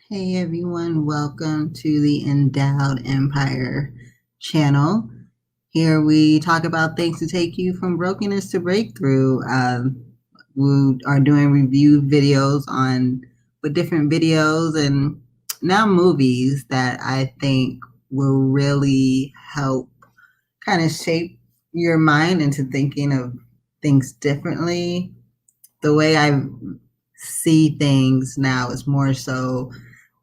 Hey everyone, welcome to the N-Dowd Empire channel. Here we talk about things to take you from brokenness to breakthrough. We are doing review videos with different videos and now movies that I think will really help kind of shape your mind into thinking of things differently. The way I see things now is more so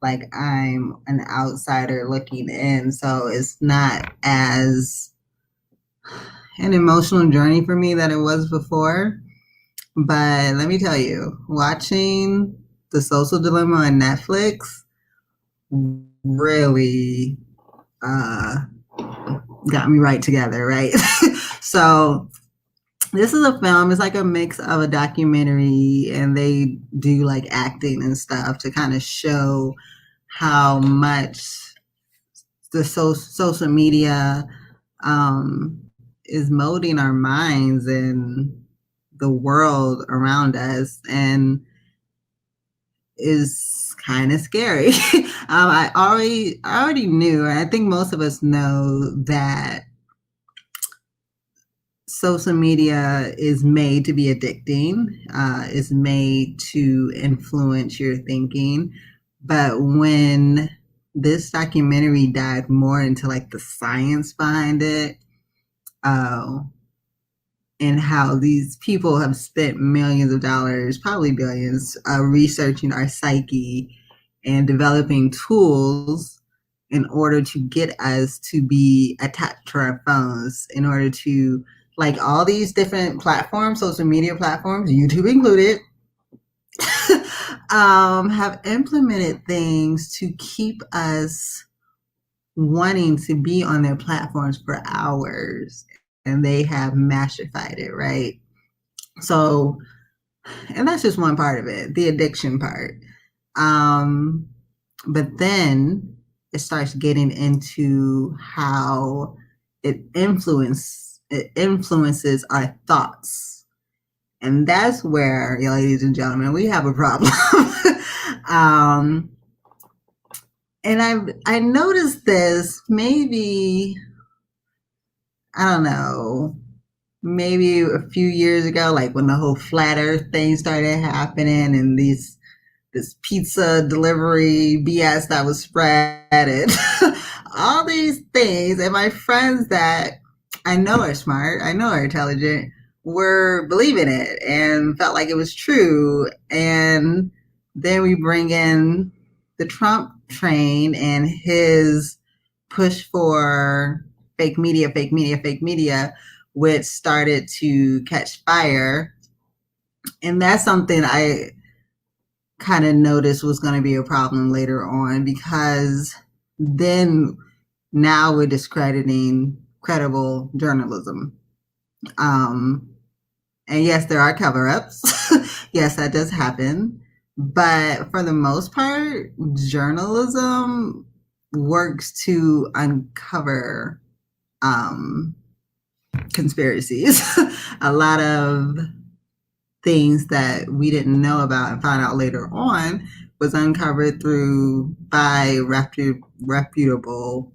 like I'm an outsider looking in. So it's not as an emotional journey for me that it was before. But let me tell you, watching The Social Dilemma on Netflix really uh, got me right together, right? So this is a film. It's like a mix of a documentary, and they do like acting and stuff to kind of show how much the social media is molding our minds and the world around us, and is kind of scary. I already knew, and I think most of us know that social media is made to be addicting, is made to influence your thinking. But when this documentary dived more into like the science behind it, uh, and how these people have spent millions of dollars, probably billions, researching our psyche and developing tools in order to get us to be attached to our phones, in order to, like, all these different platforms, social media platforms, YouTube included, have implemented things to keep us wanting to be on their platforms for hours, and they have massified it, right? So, and that's just one part of it, the addiction part. Um, but then it starts getting into how it influences our thoughts. And that's where, ladies and gentlemen, we have a problem. um, and I noticed this maybe, I don't know, maybe a few years ago, like when the whole flat earth thing started happening, and this pizza delivery BS that was spread, and all these things. And my friends that I know are smart, I know are intelligent, were believing it and felt like it was true. And then we bring in the Trump train and his push for fake media, fake media, fake media, which started to catch fire. And that's something I kind of noticed was going to be a problem later on, because then now we're discrediting credible journalism. Um, and yes, there are cover ups. Yes, that does happen. But for the most part, journalism works to uncover um, conspiracies. A lot of things that we didn't know about and found out later on was uncovered by reputable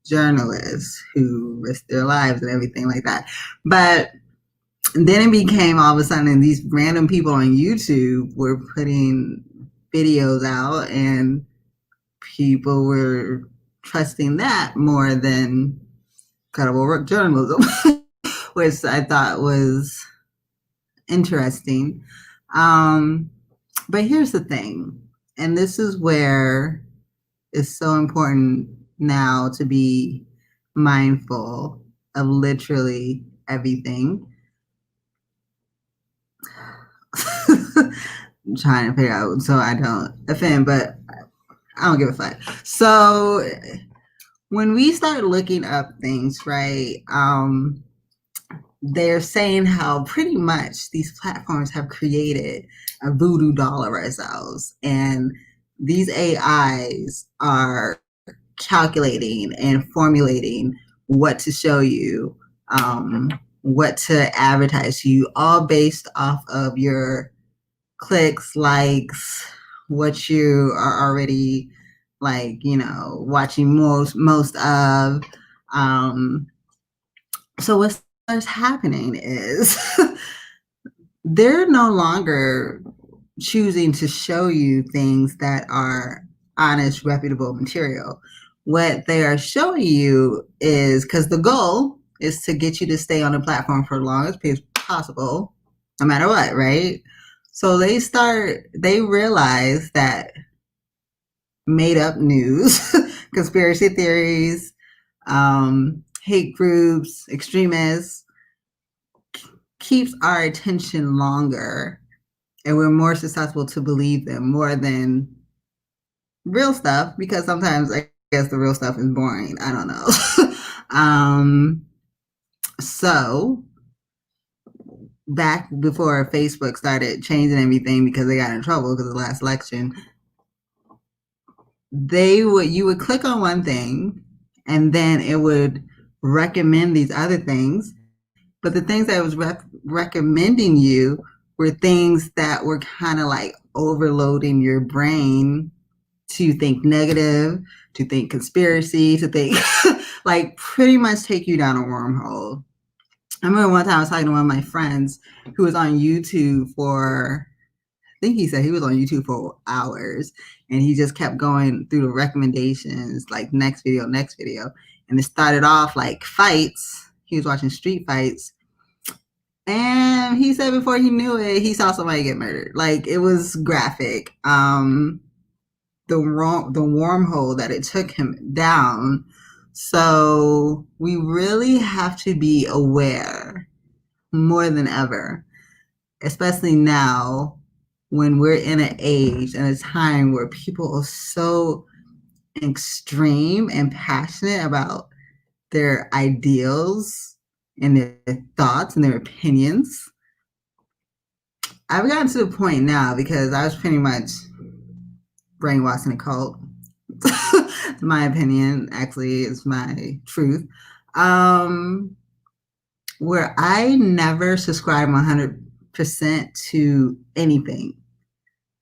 journalists who risked their lives and everything like that. But then it became, all of a sudden, these random people on YouTube were putting videos out, and people were trusting that more than credible journalism, which I thought was interesting. Um, but here's the thing, and this is where it's so important now to be mindful of literally everything. I'm trying to figure out so I don't offend, but I don't give a fuck. So when we start looking up things, right, they're saying how pretty much these platforms have created a voodoo doll of ourselves. And these AIs are calculating and formulating what to show you, what to advertise to you, all based off of your clicks, likes, what you are already like, watching most of. Um, so what starts happening is they're no longer choosing to show you things that are honest, reputable material. What they are showing you is because the goal is to get you to stay on the platform for as long as possible, no matter what, right? So they realize that made up news, conspiracy theories, hate groups, extremists keeps our attention longer, and we're more susceptible to believe them more than real stuff, because sometimes I guess the real stuff is boring. I don't know. So back before Facebook started changing everything because they got in trouble because of the last election, you would click on one thing and then it would recommend these other things, but the things that it was recommending you were things that were kind of like overloading your brain to think negative, to think conspiracy, to think like pretty much take you down a wormhole. I remember one time I was talking to one of my friends who was on YouTube for, I think he said he was on YouTube for hours, and he just kept going through the recommendations, like next video, next video. And it started off like fights. He was watching street fights. And he said before he knew it, he saw somebody get murdered. Like, it was graphic. The wormhole that it took him down. So we really have to be aware more than ever, especially now when we're in an age and a time where people are so extreme and passionate about their ideals and their thoughts and their opinions. I've gotten to the point now, because I was pretty much brainwashed in a cult. My opinion actually is my truth. Where I never subscribe 100% to anything.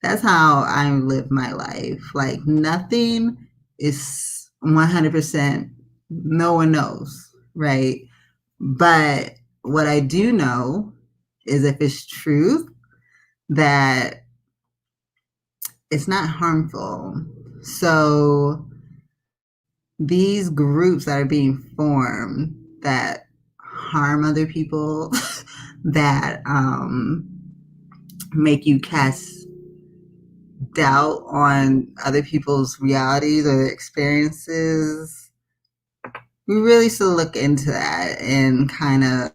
That's how I live my life. Like, nothing is 100%. No one knows, right? But what I do know is, if it's truth, that it's not harmful. So these groups that are being formed that harm other people, that make you cast doubt on other people's realities or experiences, we really should look into that and kind of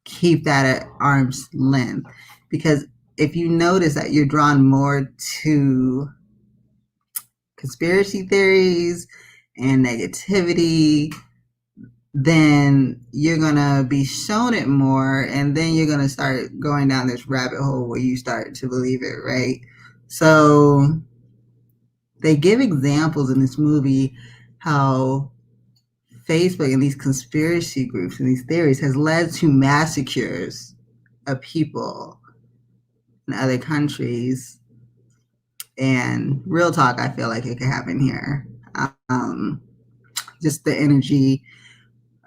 keep that at arm's length. Because if you notice that you're drawn more to conspiracy theories and negativity, then you're going to be shown it more, and then you're going to start going down this rabbit hole where you start to believe it, right? So they give examples in this movie how Facebook and these conspiracy groups and these theories has led to massacres of people in other countries. And real talk, I feel like it could happen here. Just the energy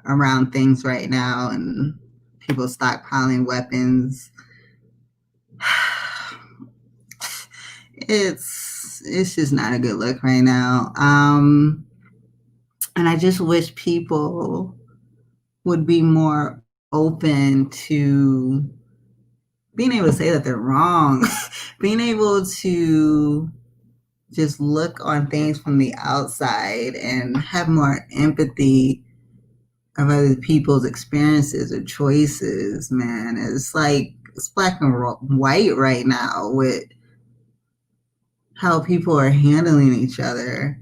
around things right now, and people stockpiling weapons. It's just not a good look right now. And I just wish people would be more open to being able to say that they're wrong, being able to just look on things from the outside and have more empathy of other people's experiences or choices, man. It's like, it's black and white right now with how people are handling each other.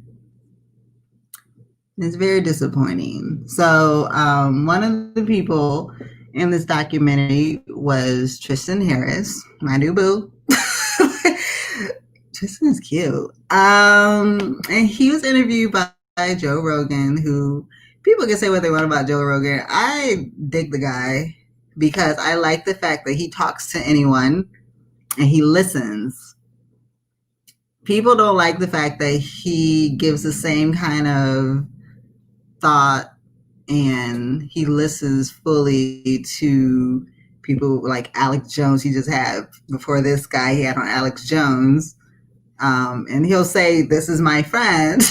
It's very disappointing. So one of the people in this documentary was Tristan Harris, my new boo. Tristan is cute. And he was interviewed by Joe Rogan, who, people can say what they want about Joe Rogan. I dig the guy because I like the fact that he talks to anyone and he listens. people don't like the fact that he gives the same kind of thought and he listens fully to people like Alex Jones. He just had before this guy he had on Alex Jones, and he'll say, "This is my friend."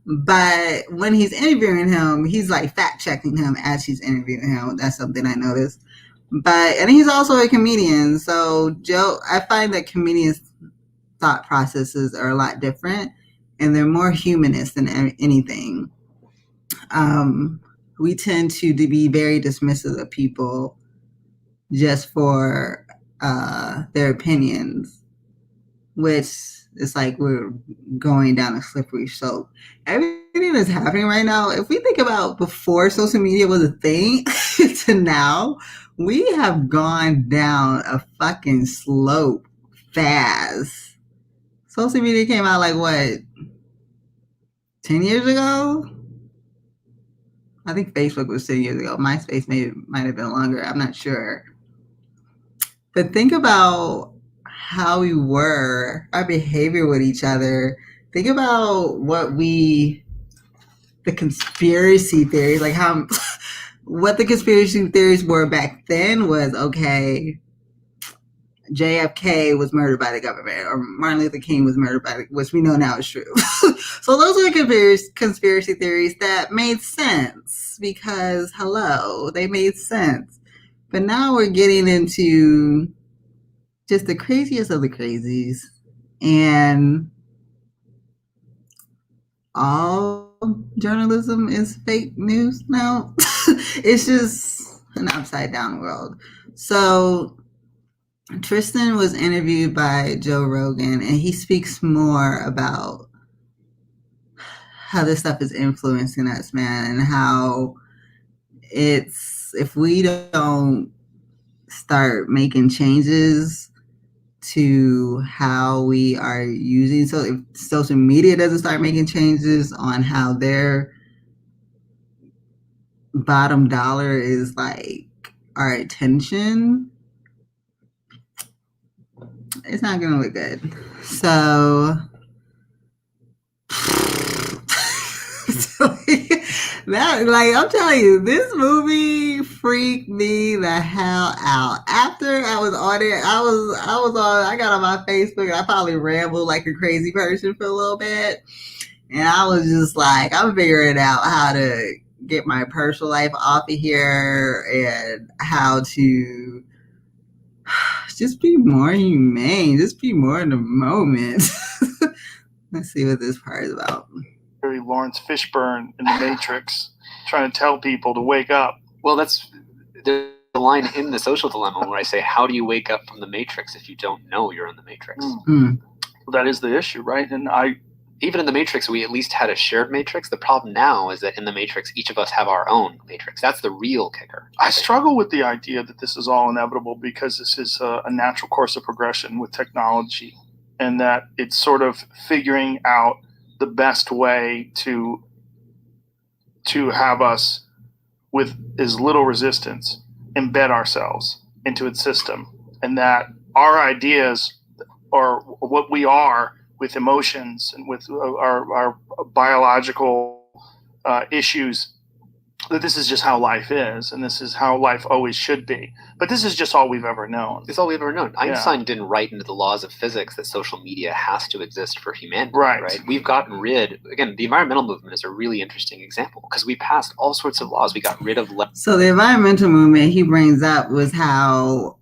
But when he's interviewing him, he's like fact checking him as he's interviewing him. That's something I noticed. And he's also a comedian. So Joe, I find that comedians' thought processes are a lot different and they're more humanist than anything. We tend to be very dismissive of people just for their opinions, which is like we're going down a slippery slope. Everything that's happening right now, if we think about before social media was a thing to now, we have gone down a fucking slope fast. Social media came out like what, 10 years ago? I think Facebook was 10 years ago. MySpace might have been longer. I'm not sure. But think about how we were, our behavior with each other. Think about the conspiracy theories, like how, what the conspiracy theories were back then was, okay, JFK was murdered by the government, or Martin Luther King was murdered by, which we know now is true. So those are the conspiracy theories that made sense because, hello, they made sense. But now we're getting into just the craziest of the crazies, and all journalism is fake news now. It's just an upside down world. So Tristan was interviewed by Joe Rogan, and he speaks more about how this stuff is influencing us, man, and how it's, if we don't start making changes to how we are using, so if social media doesn't start making changes on how their bottom dollar is like our attention, it's not gonna look good. So that, like, I'm telling you, this movie freaked me the hell out. After I was on it, I got on my Facebook and I probably rambled like a crazy person for a little bit. And I was just like, I'm figuring out how to get my personal life off of here and how to just be more humane, just be more in the moment. Let's see what this part is about. Lawrence Fishburne in The Matrix, trying to tell people to wake up. Well, there's a line in The Social Dilemma where I say, how do you wake up from the Matrix if you don't know you're in the Matrix? Well, that is the issue, right? And even in the Matrix, we at least had a shared matrix. The problem now is that in the Matrix, each of us have our own matrix. That's the real kicker. I struggle with the idea that this is all inevitable because this is a natural course of progression with technology, and that it's sort of figuring out the best way to have us, with as little resistance, embed ourselves into its system, and that our ideas, or what we are with emotions and with our biological issues, that this is just how life is, and this is how life always should be. But this is just all we've ever known. It's all we've ever known. Einstein didn't write into the laws of physics that social media has to exist for humanity. Right? We've gotten rid, again, the environmental movement is a really interesting example because we passed all sorts of laws. We got rid of... So the environmental movement he brings up was how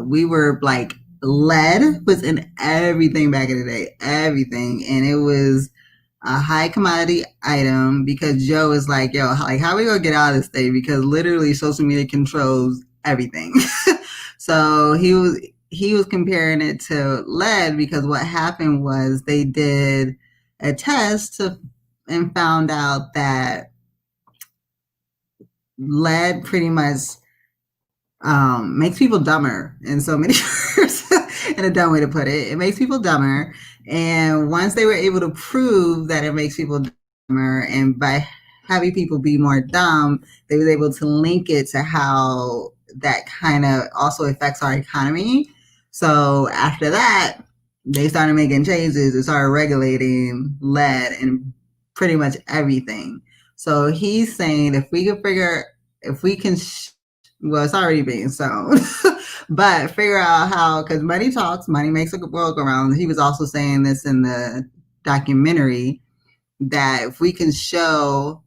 we were like, lead was in everything back in the day, everything. And it was a high commodity item because Joe is like, yo, like, how are we gonna get out of this thing? Because literally social media controls everything. So he was comparing it to lead because what happened was they did a test and found out that lead pretty much makes people dumber in so many words. In a dumb way to put it, it makes people dumber. And once they were able to prove that it makes people dumber, and by having people be more dumb, they were able to link it to how that kind of also affects our economy. So after that, they started making changes. They started regulating lead and pretty much everything. So he's saying if we can, well, it's already being sown, but figure out how, because money talks, money makes the world go round. He was also saying this in the documentary, that if we can show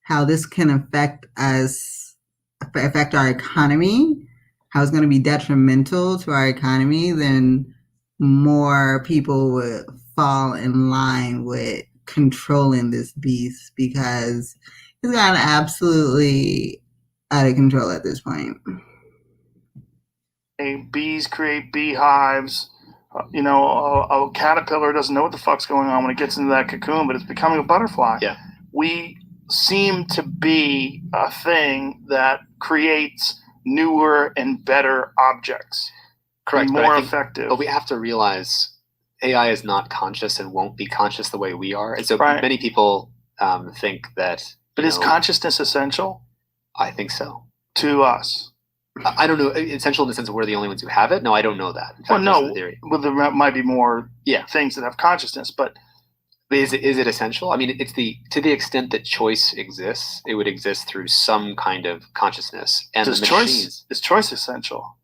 how this can affect our economy, how it's going to be detrimental to our economy, then more people would fall in line with controlling this beast, because it's gotten absolutely out of control at this point. Bees create beehives. A caterpillar doesn't know what the fuck's going on when it gets into that cocoon, but it's becoming a butterfly. Yeah. We seem to be a thing that creates newer and better objects. Correct. More effective. But we have to realize AI is not conscious and won't be conscious the way we are. And so many people think that... But is consciousness essential? I think so. To us? I don't know. Essential in the sense of we're the only ones who have it? No, I don't know that. In fact, well, there might be more things that have consciousness, but is it essential? I mean, to the extent that choice exists, it would exist through some kind of consciousness. And is choice essential?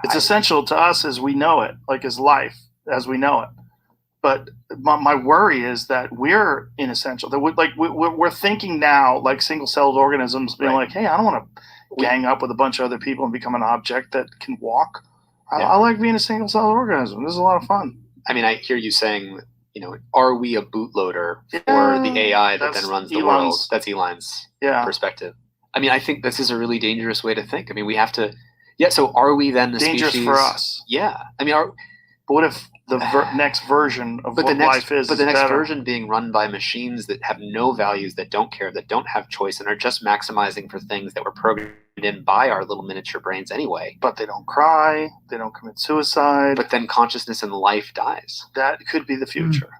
It's essential to us as we know it, like as life as we know it. But my worry is that we're inessential. That we're thinking now like single-celled organisms, being like, hey, I don't want to gang up with a bunch of other people and become an object that can walk. I like being a single-celled organism. This is a lot of fun. I mean, I hear you saying, are we a bootloader for the AI that then runs the world? That's Elon's perspective. I mean, I think this is a really dangerous way to think. I mean, we have to. Yeah. So, are we then the dangerous species? For us? Yeah. I mean, but what if the next version of life is? But the next better? version being run by machines that have no values, that don't care, that don't have choice, and are just maximizing for things that were programmed in by our little miniature brains anyway. But they don't cry. They don't commit suicide. But then consciousness and life dies. That could be the future.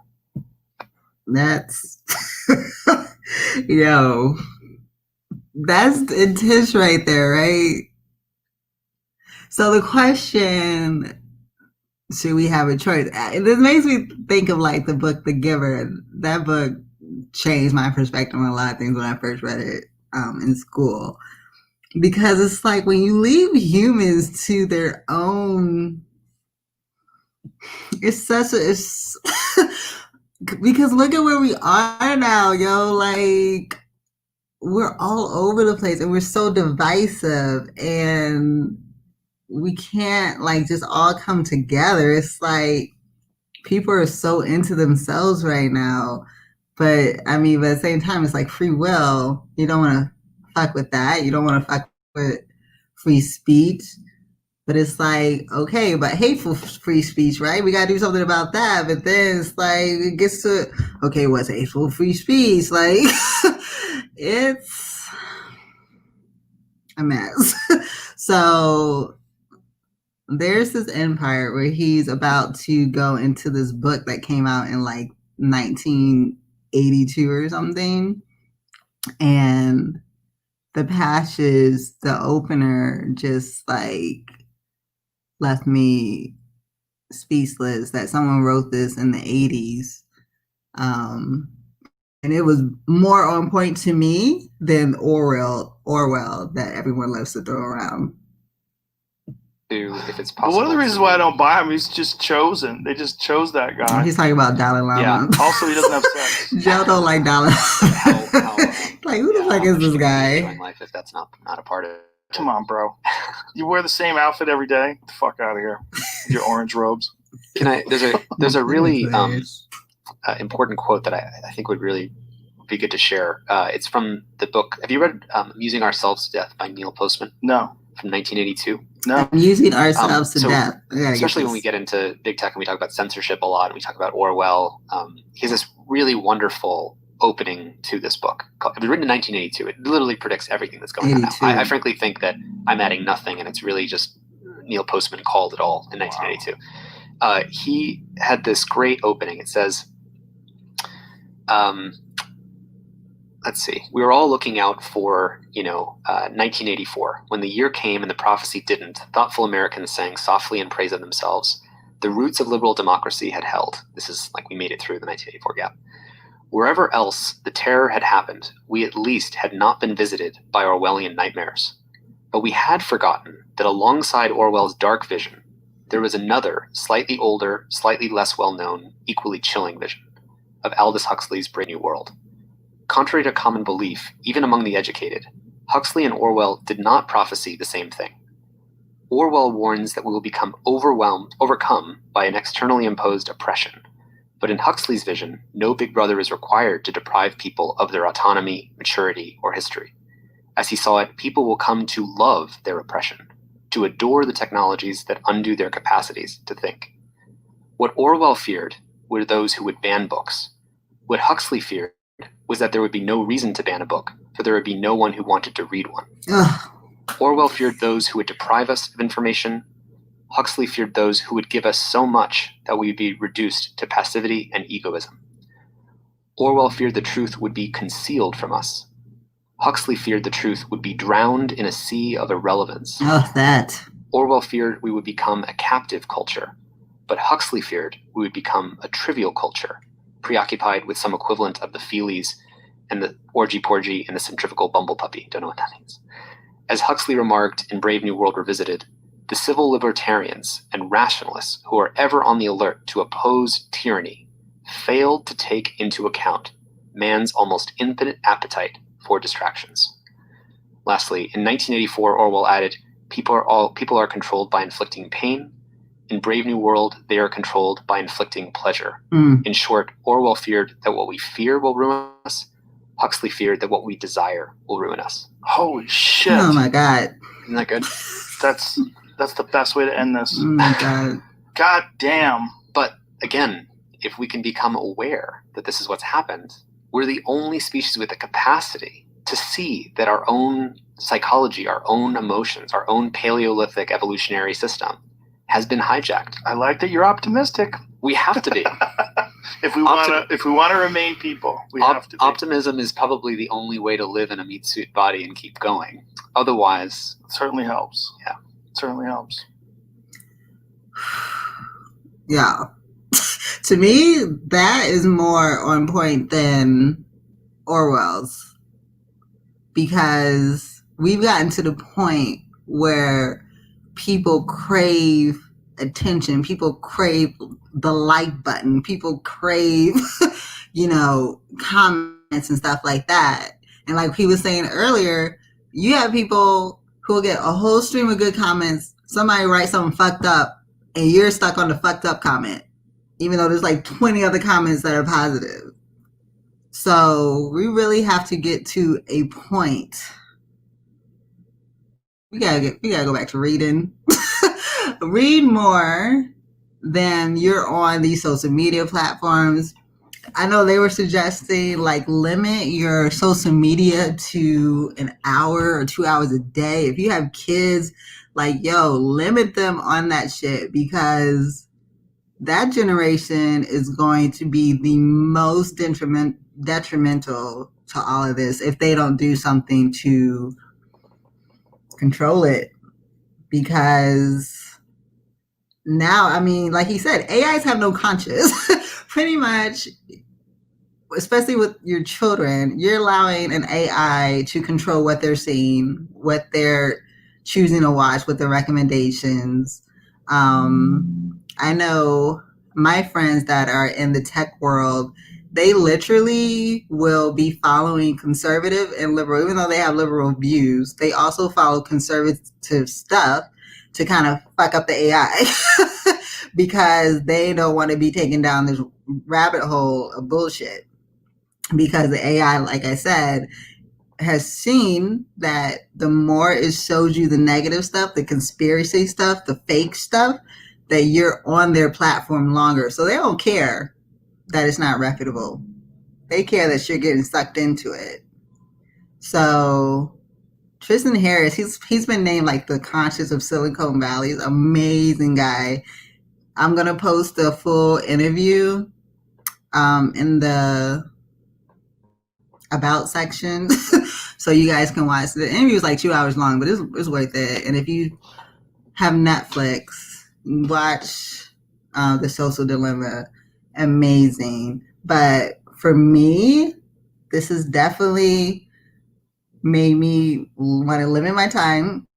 That's that's intense right there, right? So the question, should we have a choice? This makes me think of like the book The Giver. That book changed my perspective on a lot of things when I first read it in school, because it's like when you leave humans to their own, because look at where we are now, like we're all over the place and we're so divisive, and we can't like just all come together. It's like people are so into themselves right now, but I mean, but at the same time, it's like free will. You don't want to fuck with that. You don't want to fuck with free speech. But it's like, okay, but hateful free speech, right? We got to do something about that. But then it's like, it gets to, okay, what's hateful free speech? Like, it's a mess. So there's this empire where he's about to go into this book that came out in like 1982 or something. And the passage, the opener, just like left me speechless, that someone wrote this in the 80s. And it was more on point to me than Orwell that everyone loves to throw around. If it's possible. But one of the reasons why I don't buy him, he's just chosen. They just chose that guy. He's talking about Dalai Lama. Yeah. Also, he doesn't have sex. Joe don't like Dalai Lama. Like, who the fuck is this guy? Life if that's not a part of it. Come on, bro. You wear the same outfit every day? Get the fuck out of here. Your orange robes. There's a really important quote that I think would really be good to share. It's from the book. Have you read Amusing Ourselves to Death by Neil Postman? No. From 1982. No. Amusing Ourselves to Death. Especially when we get into big tech and we talk about censorship a lot, and we talk about Orwell. He has this really wonderful opening to this book. It was written in 1982. It literally predicts everything that's going on now. I frankly think that I'm adding nothing, and it's really just Neil Postman called it all in 1982. Wow. He had this great opening. It says, let's see, we were all looking out for, 1984. When the year came and the prophecy didn't, thoughtful Americans sang softly in praise of themselves. the roots of liberal democracy had held. This is like we made it through the 1984 gap. Wherever else the terror had happened, we at least had not been visited by Orwellian nightmares. But we had forgotten that alongside Orwell's dark vision, there was another, slightly older, slightly less well-known, equally chilling vision of Aldous Huxley's Brave New World. Contrary to common belief, even among the educated, Huxley and Orwell did not prophesy the same thing. Orwell warns that we will become overcome by an externally imposed oppression. But in Huxley's vision, no big brother is required to deprive people of their autonomy, maturity, or history. As he saw it, people will come to love their oppression, to adore the technologies that undo their capacities to think. What Orwell feared were those who would ban books. What Huxley feared was that there would be no reason to ban a book, for there would be no one who wanted to read one. Ugh. Orwell feared those who would deprive us of information. Huxley feared those who would give us so much that we would be reduced to passivity and egoism. Orwell feared the truth would be concealed from us. Huxley feared the truth would be drowned in a sea of irrelevance. Oh, that. Orwell feared we would become a captive culture, but Huxley feared we would become a trivial culture, preoccupied with some equivalent of the feelies and the orgy-porgy and the centrifugal bumble puppy. Don't know what that means. As Huxley remarked in Brave New World Revisited, the civil libertarians and rationalists who are ever on the alert to oppose tyranny failed to take into account man's almost infinite appetite for distractions. Lastly, in 1984, Orwell added, people are controlled by inflicting pain. In Brave New World, they are controlled by inflicting pleasure. In short, Orwell feared that what we fear will ruin us. Huxley feared that what we desire will ruin us. Holy shit. Oh my God. Isn't that good? That's the best way to end this. Oh my God. God damn. But again, if we can become aware that this is what's happened, we're the only species with the capacity to see that our own psychology, our own emotions, our own Paleolithic evolutionary system has been hijacked. I like that you're optimistic. We have to be. If we want to remain people, we have to be. Optimism is probably the only way to live in a meat suit body and keep going. Otherwise, it certainly helps. Yeah. It certainly helps. Yeah. To me, that is more on point than Orwell's, because we've gotten to the point where people crave attention, people crave the like button, people crave, comments and stuff like that. And like he was saying earlier, you have people who will get a whole stream of good comments, somebody writes something fucked up, and you're stuck on the fucked up comment, even though there's like 20 other comments that are positive. So we really have to get to a point. We gotta go back to reading. Read more than you're on these social media platforms. I know they were suggesting like limit your social media to an hour or 2 hours a day. If you have kids, like, limit them on that shit, because that generation is going to be the most detrimental to all of this if they don't do something to control it. Because now, I mean, like he said, AIs have no conscience. Pretty much, especially with your children, you're allowing an AI to control what they're seeing, what they're choosing to watch, what their recommendations. I know my friends that are in the tech world, they literally will be following conservative and liberal, even though they have liberal views, they also follow conservative stuff to kind of fuck up the AI because they don't want to be taken down this rabbit hole of bullshit. Because the AI, like I said, has seen that the more it shows you the negative stuff, the conspiracy stuff, the fake stuff, that you're on their platform longer. So they don't care that it's not reputable. They care that you're getting sucked into it. So Tristan Harris, he's been named like the conscience of Silicon Valley. He's an amazing guy. I'm going to post the full interview in the about section so you guys can watch. The interview is like 2 hours long, but it's worth it. And if you have Netflix, watch The Social Dilemma amazing. But for me, this has definitely made me want to limit my time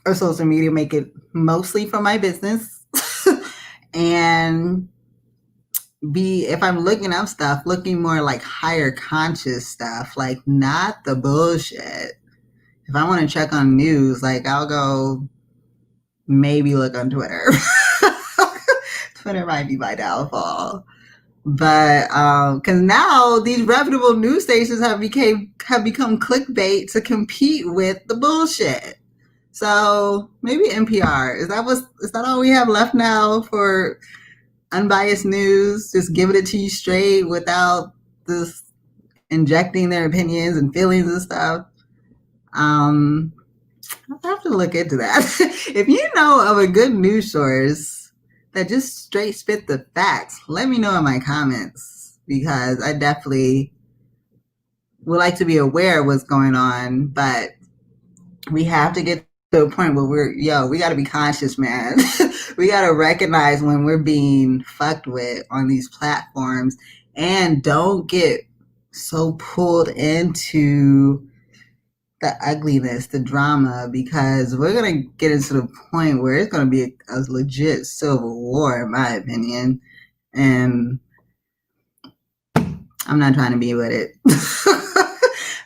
or social media, make it mostly for my business. And if I'm looking up stuff, looking more like higher conscious stuff, like not the bullshit. If I want to check on news, like I'll go maybe look on Twitter. Twitter might be my downfall. But because now these reputable news stations have become clickbait to compete with the bullshit. So maybe NPR, is that all we have left now for unbiased news? Just giving it to you straight without this injecting their opinions and feelings and stuff. I'll have to look into that. If you know of a good news source that just straight spit the facts, let me know in my comments, because I definitely would like to be aware of what's going on. But we have to get to a point where we got to be conscious, man. We got to recognize when we're being fucked with on these platforms, and don't get so pulled into the ugliness, the drama, because we're going to get into the point where it's going to be a legit civil war, in my opinion. And I'm not trying to be with it.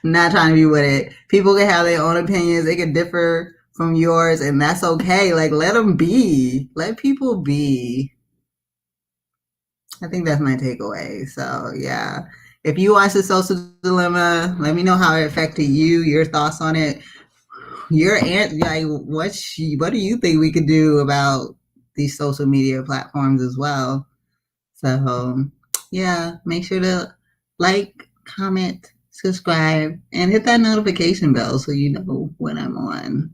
I'm not trying to be with it. People can have their own opinions. They can differ from yours, and that's okay. Like, let them be. Let people be. I think that's my takeaway. So, yeah. If you watch The Social Dilemma, let me know how it affected you, your thoughts on it. What do you think we could do about these social media platforms as well? So, yeah, make sure to like, comment, subscribe, and hit that notification bell so you know when I'm on.